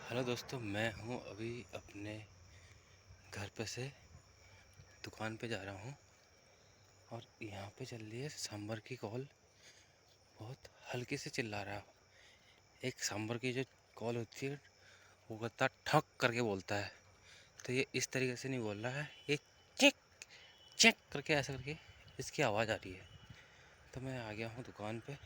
Hello दोस्तों, मैं हूँ अभी अपने घर पे से दुकान पे जा रहा हूँ और यहाँ पे चल रही है सांभर की कॉल। बहुत हल्के से चिल्ला रहा है। एक सांभर की जो कॉल होती है वो करता ठक करके बोलता है, तो ये इस तरीके से नहीं बोल रहा है, ये चेक चेक करके ऐसा करके इसकी आवाज़ आ रही है। तो मैं आ गया हूँ दुकान पे।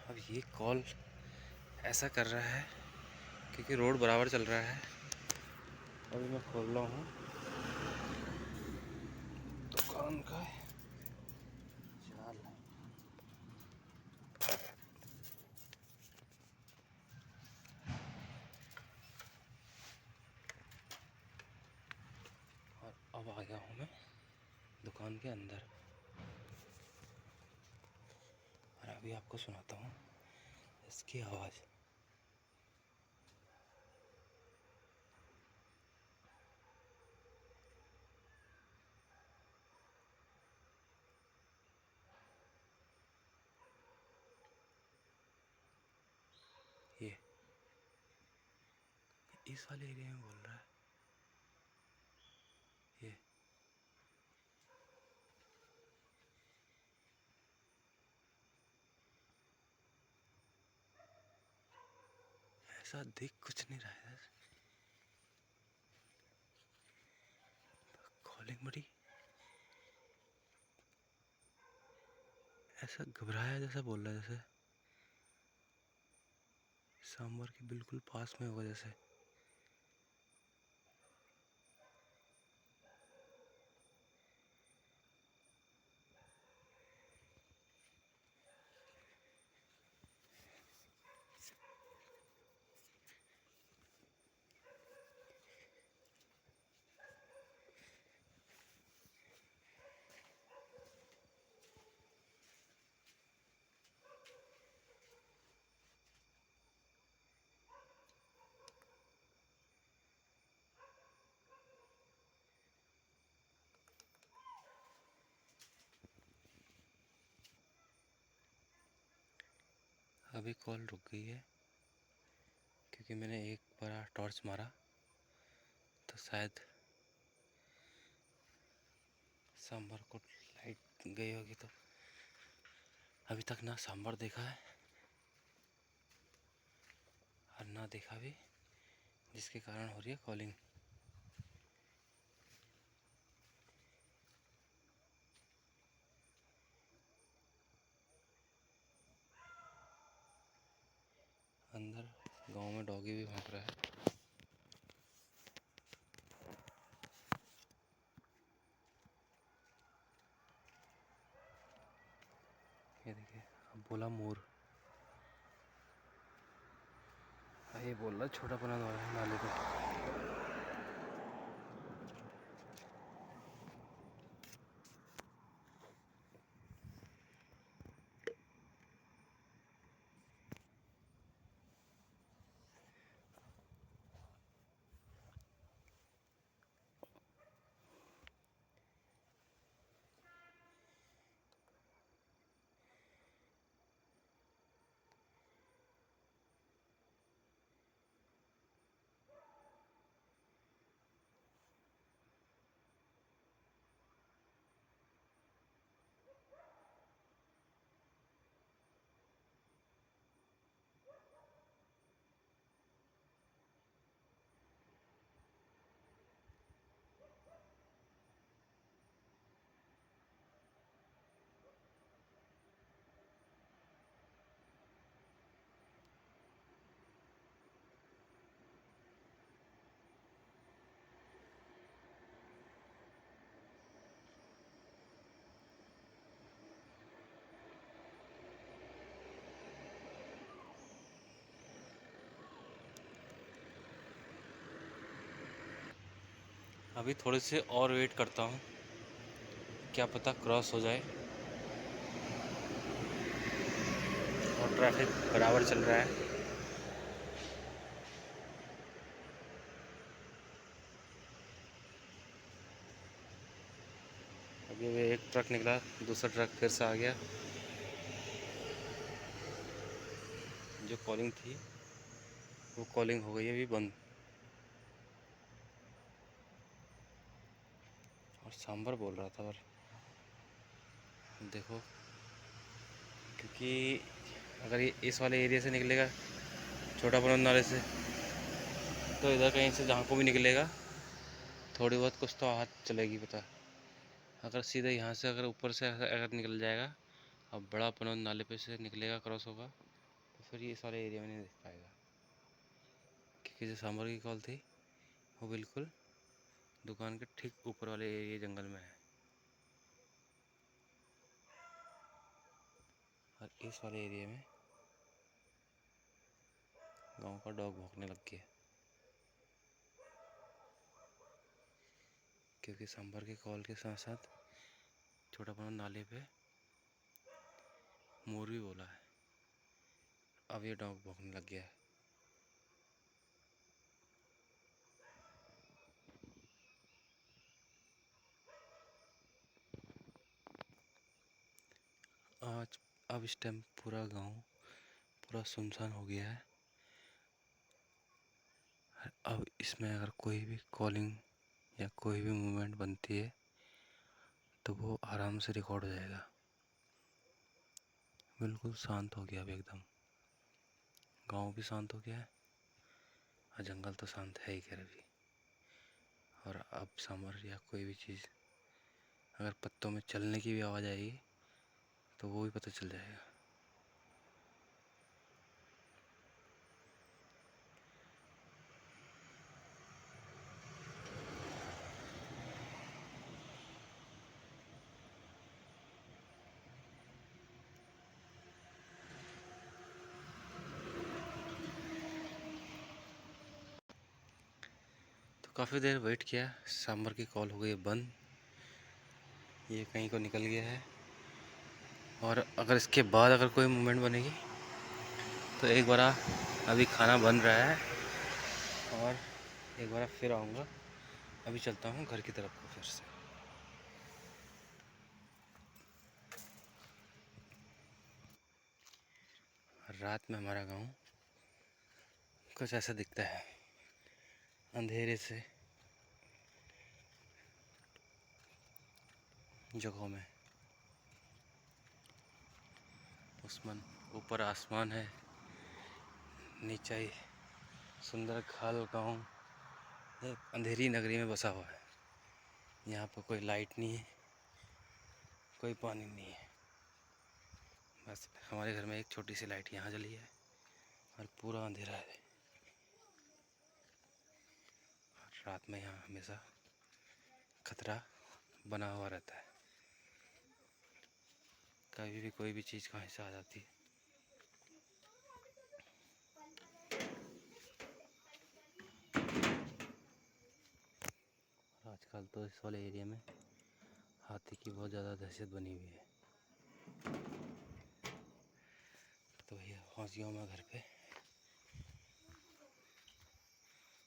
अब ये कॉल ऐसा कर रहा है क्योंकि रोड बराबर चल रहा है। अभी मैं खोल रहा हूँ दुकान का जाल। और अब आ गया हूँ मैं दुकान के अंदर और अभी आपको सुनाता हूँ इसकी आवाज़। ये इस वाले एरिया में बोल रहा है। ये ऐसा दिख कुछ नहीं रहा है। कॉलिंग बड़ी ऐसा घबराया जैसा बोल रहा है, जैसे सांबर के बिल्कुल पास में होगा जैसे। अभी कॉल रुक गई है क्योंकि मैंने एक बार टॉर्च मारा तो शायद सांबर को लाइट गई होगी। तो अभी तक ना सांबर देखा है और ना देखा भी, जिसके कारण हो रही है कॉलिंग। अंदर गांव में डॉगी भी भौंक रहा है। ये देखिए, अब बोला मोर। ये बोल रहा छोटा पना नाले पे। अभी थोड़े से और वेट करता हूँ, क्या पता क्रॉस हो जाए। और ट्रैफिक बराबर चल रहा है। अभी अभी एक ट्रक निकला, दूसरा ट्रक फिर से आ गया। जो कॉलिंग थी वो कॉलिंग हो गई है अभी बंद। और सांभर बोल रहा था, और देखो, क्योंकि अगर ये इस वाले एरिया से निकलेगा छोटा पनौत नाले से, तो इधर कहीं से जहाँ को भी निकलेगा थोड़ी बहुत कुछ तो हाथ चलेगी पता। अगर सीधे यहाँ से अगर ऊपर से अगर निकल जाएगा और बड़ा पनौत नाले पे से निकलेगा, क्रॉस होगा, तो फिर ये इस वाले एरिया में नहीं दिख पाएगा। क्योंकि जो सांभर की कॉल थी वो बिल्कुल दुकान के ठीक ऊपर वाले एरिया जंगल में है। और इस वाले एरिया में गांव का डॉग भौंकने लग गया, क्योंकि सांभर के कॉल के साथ साथ छोटा पनौत नाले पे मोर भी बोला है। अब ये डॉग भौंकने लग गया है। आज अब इस टाइम पूरा गांव पूरा सुनसान हो गया है। अब इसमें अगर कोई भी कॉलिंग या कोई भी मूवमेंट बनती है तो वो आराम से रिकॉर्ड हो जाएगा। बिल्कुल शांत हो गया अब एकदम। गांव भी शांत हो गया है और जंगल तो शांत है ही खैर अभी। और अब समर या कोई भी चीज़ अगर पत्तों में चलने की भी आवाज़ आएगी तो वो भी पता चल जाएगा। तो काफ़ी देर वेट किया, सांभर की कॉल हो गई बंद। ये कहीं को निकल गया है। और अगर इसके बाद अगर कोई मूवमेंट बनेगी तो एक बार अभी खाना बन रहा है और एक बार फिर आऊँगा। अभी चलता हूँ घर की तरफ को फिर से। रात में हमारा गांव कुछ ऐसा दिखता है, अंधेरे से जगहों में। उसमें ऊपर आसमान है, नीचे ही सुंदर खाल गांव एक अंधेरी नगरी में बसा हुआ है। यहाँ पर कोई लाइट नहीं है, कोई पानी नहीं है। बस हमारे घर में एक छोटी सी लाइट यहाँ जली है और पूरा अंधेरा है। और रात में यहाँ हमेशा खतरा बना हुआ रहता है, कभी भी कोई भी चीज़ कहीं से आ जाती है। आजकल तो इस वाले एरिया में हाथी की बहुत ज़्यादा दहशत बनी हुई है। तो भैया पहुँच गया हूँ मैं घर पे।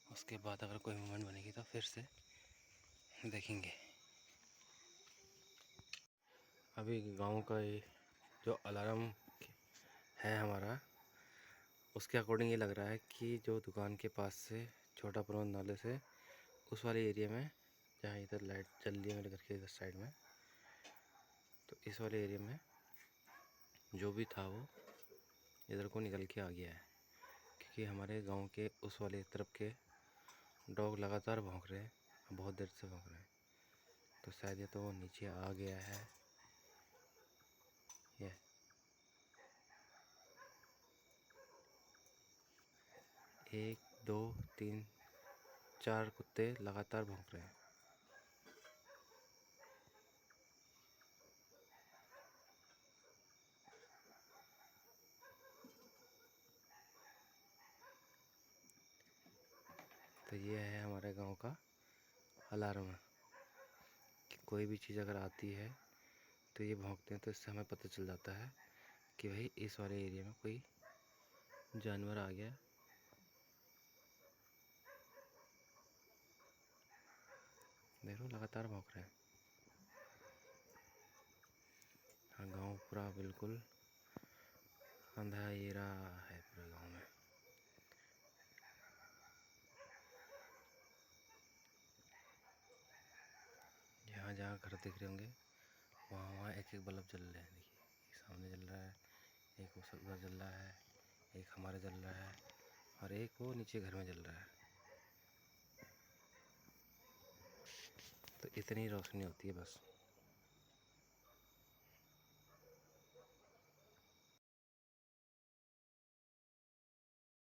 उसके बाद अगर कोई मूवमेंट बनेगी तो फिर से देखेंगे। अभी गांव का ये जो अलार्म है हमारा, उसके अकॉर्डिंग ये लग रहा है कि जो दुकान के पास से छोटा पनौत नाले से उस वाले एरिया में, जहाँ इधर लाइट जल रही है मेरे घर के इधर साइड में, तो इस वाले एरिया में जो भी था वो इधर को निकल के आ गया है। क्योंकि हमारे गांव के उस वाले तरफ के डॉग लगातार भौंक रहे हैं, बहुत देर से भौंक रहे हैं। तो शायद ये तो वो नीचे आ गया है। ये 1 2 3 4 कुत्ते लगातार भौंक रहे हैं। तो ये है हमारे गांव का अलार्म, कि कोई भी चीज़ अगर आती है तो ये भौंकते हैं, तो इससे हमें पता चल जाता है कि भाई इस वाले एरिया में कोई जानवर आ गया। देखो लगातार भौंक रहे हैं। हाँ, गांव पूरा बिल्कुल अंधेरा है पूरे गांव में। जहाँ घर दिख रहे होंगे वहाँ वहाँ एक एक बल्ब जल रहे हैं। देखिए एक सामने जल रहा है, एक उधर जल रहा है, एक हमारे जल रहा है और एक वो नीचे घर में जल रहा है। तो इतनी रोशनी होती है बस।